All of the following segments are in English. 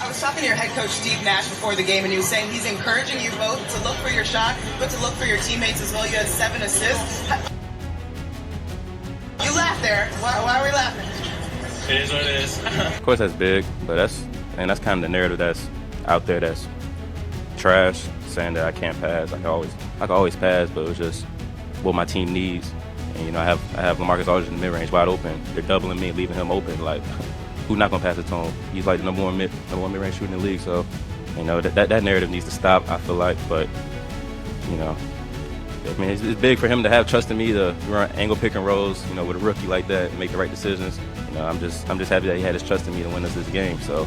I was talking to your head coach, Steve Nash, before the game, and he was saying he's encouraging you both to look for your shot, but to look for your teammates as well. You had 7 assists. You laughed there. Why are we laughing? It is what it is. Of course, that's big, but that's kind of the narrative that's out there that's trash, saying that I can't pass. I can always pass, but it was just what my team needs. And, I have LaMarcus Aldridge in the mid-range wide open. They're doubling me, leaving him open. Like, who's not going to pass it to him? He's like the number one mid-range shooter in the league. So, that narrative needs to stop, I feel like. But, it's big for him to have trust in me to run angle pick and rolls, with a rookie like that and make the right decisions. I'm just happy that he had his trust in me to win us this game. So,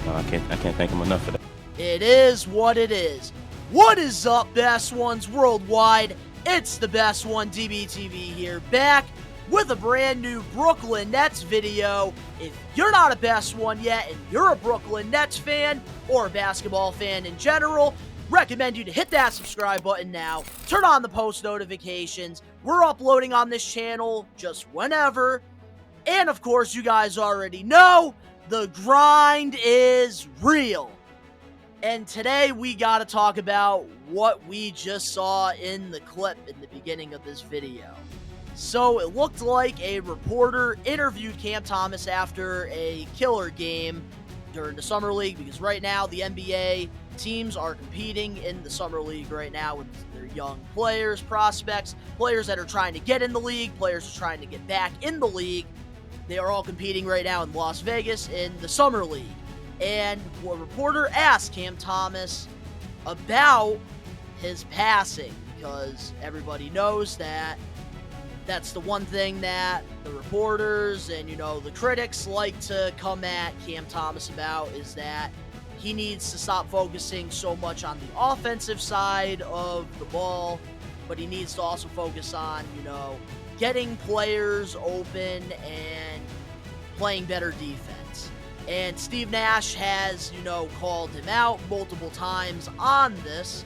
I can't thank him enough for that. It is what it is. What is up, Best Ones Worldwide? It's the Best One DBTV here, back with a brand new Brooklyn Nets video. If you're not a Best One yet and you're a Brooklyn Nets fan or a basketball fan in general, recommend you to hit that subscribe button now. Turn on the post notifications. We're uploading on this channel just whenever. And of course, you guys already know, the grind is real. And today we got to talk about what we just saw in the clip in the beginning of this video. So it looked like a reporter interviewed Cam Thomas after a killer game during the Summer League, because right now the NBA teams are competing in the Summer League right now with their young players, prospects, players that are trying to get in the league, players who are trying to get back in the league. They are all competing right now in Las Vegas in the Summer League. And a reporter asked Cam Thomas about his passing, because everybody knows that that's the one thing that the reporters and, the critics like to come at Cam Thomas about, is that he needs to stop focusing so much on the offensive side of the ball, but he needs to also focus on, getting players open and playing better defense. And Steve Nash has, called him out multiple times on this.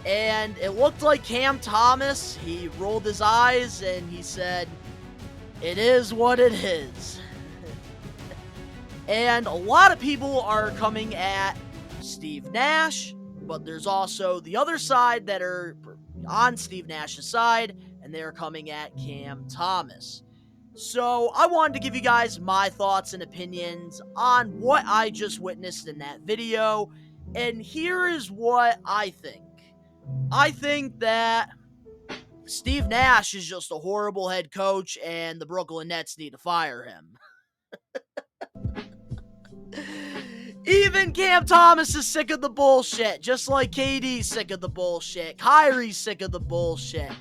And it looked like Cam Thomas, he rolled his eyes and he said, "It is what it is." And a lot of people are coming at Steve Nash, but there's also the other side that are on Steve Nash's side, and they're coming at Cam Thomas. So I wanted to give you guys my thoughts and opinions on what I just witnessed in that video, and here is what I think. I think that Steve Nash is just a horrible head coach, and the Brooklyn Nets need to fire him. Even Cam Thomas is sick of the bullshit, just like KD's sick of the bullshit, Kyrie's sick of the bullshit.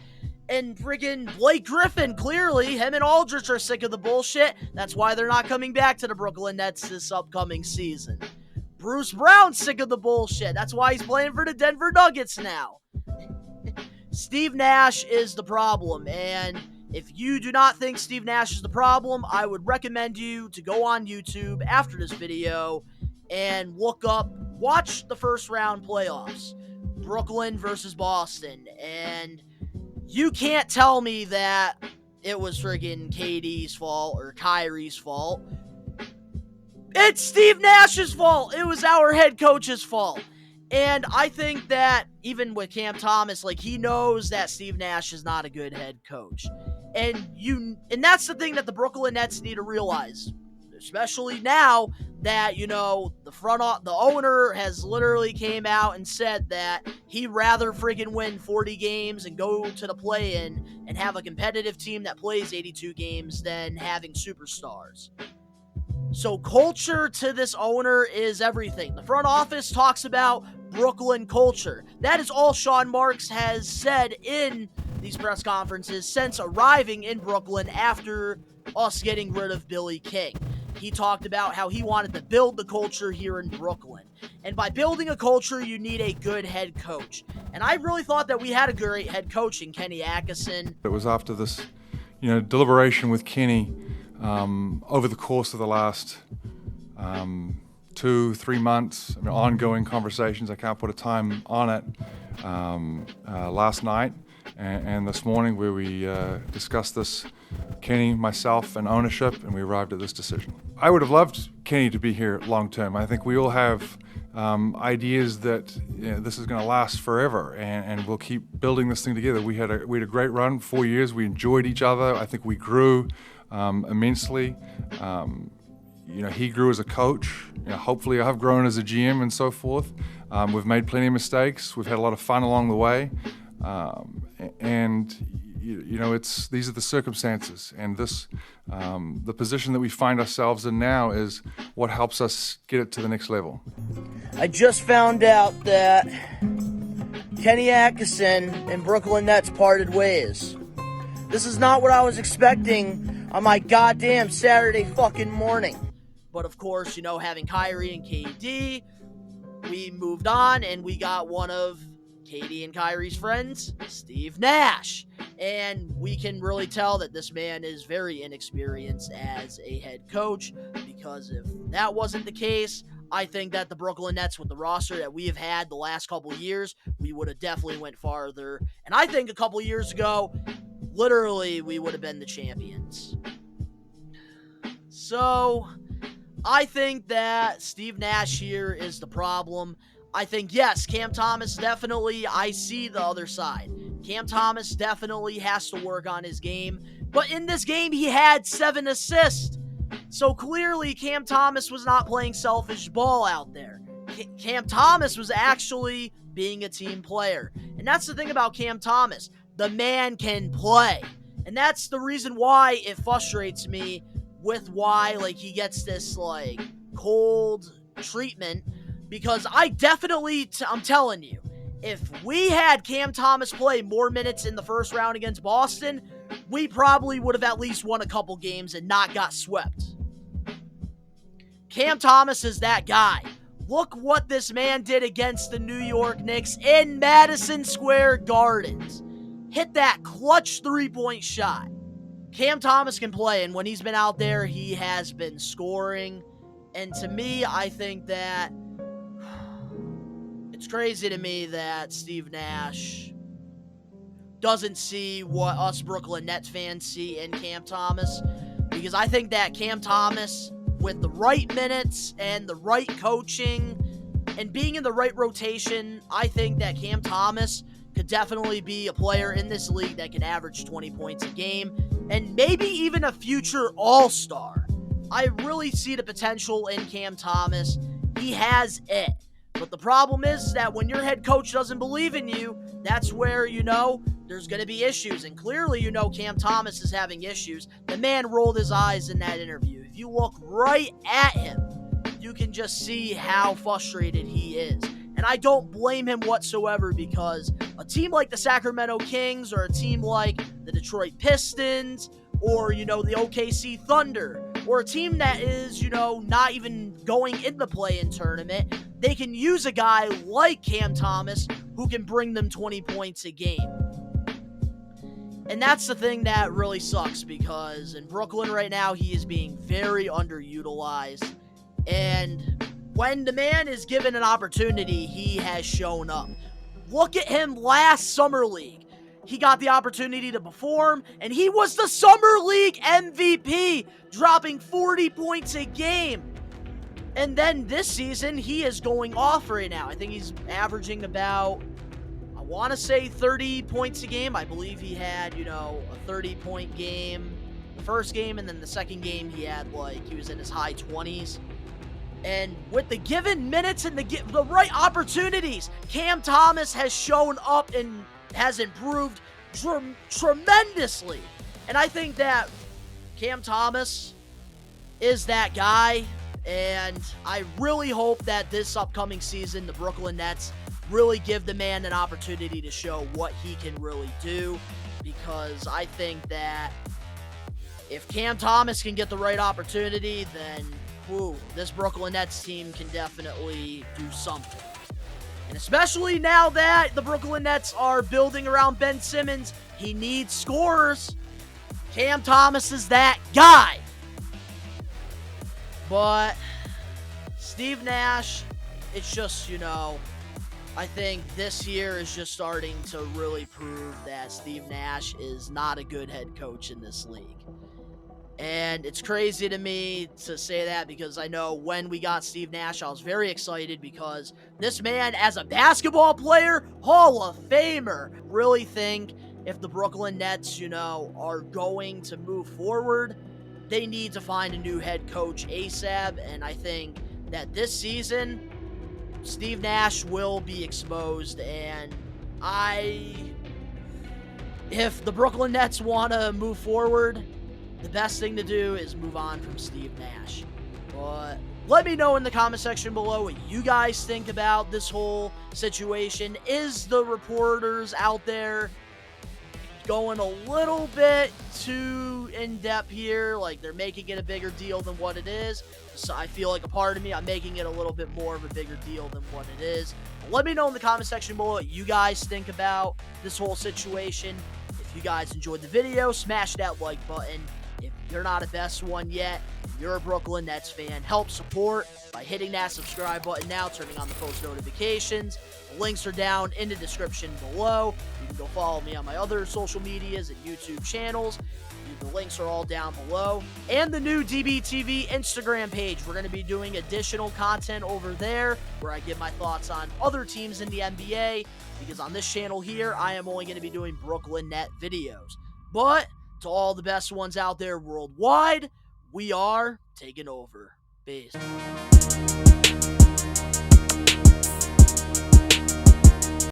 And friggin' Blake Griffin, clearly, him and Aldridge are sick of the bullshit. That's why they're not coming back to the Brooklyn Nets this upcoming season. Bruce Brown's sick of the bullshit. That's why he's playing for the Denver Nuggets now. Steve Nash is the problem. And if you do not think Steve Nash is the problem, I would recommend you to go on YouTube after this video and watch the first round playoffs. Brooklyn versus Boston. And you can't tell me that it was friggin' KD's fault or Kyrie's fault. It's Steve Nash's fault. It was our head coach's fault. And I think that even with Cam Thomas, he knows that Steve Nash is not a good head coach. And that's the thing that the Brooklyn Nets need to realize, especially now that, the owner has literally came out and said that he'd rather friggin' win 40 games and go to the play-in and have a competitive team that plays 82 games than having superstars. So culture to this owner is everything. The front office talks about Brooklyn culture. That is all Sean Marks has said in these press conferences since arriving in Brooklyn after us getting rid of Billy King. He talked about how he wanted to build the culture here in Brooklyn. And by building a culture, you need a good head coach. And I really thought that we had a great head coach in Kenny Atkinson. It was after this, deliberation with Kenny over the course of the last 2-3 months, ongoing conversations. I can't put a time on it. Last night and this morning, where we discussed this, Kenny, myself, and ownership, and we arrived at this decision. I would have loved Kenny to be here long term. I think we all have ideas that this is going to last forever, and we'll keep building this thing together. We had a great run, 4 years. We enjoyed each other. I think we grew immensely. He grew as a coach. Hopefully I've grown as a GM and so forth. We've made plenty of mistakes. We've had a lot of fun along the way. These are the circumstances, and the position that we find ourselves in now is what helps us get it to the next level. I just found out that Kenny Atkinson and Brooklyn Nets parted ways. This is not what I was expecting on my goddamn Saturday fucking morning. But of course, having Kyrie and KD, we moved on and we got one of KD and Kyrie's friends, Steve Nash. And we can really tell that this man is very inexperienced as a head coach, because if that wasn't the case, I think that the Brooklyn Nets, with the roster that we have had the last couple of years, we would have definitely went farther. And I think a couple of years ago, literally, we would have been the champions. So I think that Steve Nash here is the problem. I think, yes, Cam Thomas definitely, I see the other side. Cam Thomas definitely has to work on his game. But in this game, he had 7 assists. So clearly, Cam Thomas was not playing selfish ball out there. Cam Thomas was actually being a team player. And that's the thing about Cam Thomas. The man can play. And that's the reason why it frustrates me with why, he gets this, cold treatment. Because I definitely, I'm telling you, if we had Cam Thomas play more minutes in the first round against Boston, we probably would have at least won a couple games and not got swept. Cam Thomas is that guy. Look what this man did against the New York Knicks in Madison Square Gardens. Hit that clutch three-point shot. Cam Thomas can play, and when he's been out there, he has been scoring. And to me, I think that it's crazy to me that Steve Nash doesn't see what us Brooklyn Nets fans see in Cam Thomas, because I think that Cam Thomas, with the right minutes and the right coaching and being in the right rotation, I think that Cam Thomas could definitely be a player in this league that can average 20 points a game and maybe even a future all-star. I really see the potential in Cam Thomas. He has it. But the problem is that when your head coach doesn't believe in you, that's where, there's going to be issues. And clearly, Cam Thomas is having issues. The man rolled his eyes in that interview. If you look right at him, you can just see how frustrated he is. And I don't blame him whatsoever, because a team like the Sacramento Kings or a team like the Detroit Pistons or, the OKC Thunder or a team that is, not even going in the play-in tournament, they can use a guy like Cam Thomas who can bring them 20 points a game. And that's the thing that really sucks, because in Brooklyn right now, he is being very underutilized. And when the man is given an opportunity, he has shown up. Look at him last Summer League. He got the opportunity to perform, and he was the Summer League MVP, dropping 40 points a game. And then this season, he is going off right now. I think he's averaging about, I want to say 30 points a game. I believe he had, a 30-point game the first game, and then the second game he had, he was in his high 20s. And with the given minutes and the right opportunities, Cam Thomas has shown up and has improved tremendously. And I think that Cam Thomas is that guy. And I really hope that this upcoming season, the Brooklyn Nets really give the man an opportunity to show what he can really do. Because I think that if Cam Thomas can get the right opportunity, then this Brooklyn Nets team can definitely do something. And especially now that the Brooklyn Nets are building around Ben Simmons, he needs scorers. Cam Thomas is that guy. But Steve Nash, it's just, I think this year is just starting to really prove that Steve Nash is not a good head coach in this league. And it's crazy to me to say that because I know when we got Steve Nash, I was very excited because this man, as a basketball player, Hall of Famer. Really think if the Brooklyn Nets, are going to move forward, they need to find a new head coach ASAP. And I think that this season, Steve Nash will be exposed. And if the Brooklyn Nets want to move forward, the best thing to do is move on from Steve Nash. But let me know in the comment section below what you guys think about this whole situation. Is the reporters out there going a little bit too in-depth here? Like, they're making it a bigger deal than what it is. So I feel like a part of me, I'm making it a little bit more of a bigger deal than what it is. But let me know in the comment section below what you guys think about this whole situation. If you guys enjoyed the video, smash that like button. If you're not a best one yet, you're a Brooklyn Nets fan, help support by hitting that subscribe button now, turning on the post notifications. The links are down in the description below. You can go follow me on my other social medias and YouTube channels. The links are all down below. And the new DBTV Instagram page. We're going to be doing additional content over there where I give my thoughts on other teams in the NBA, because on this channel here, I am only going to be doing Brooklyn Net videos. But to all the best ones out there worldwide, we are taking over. Peace.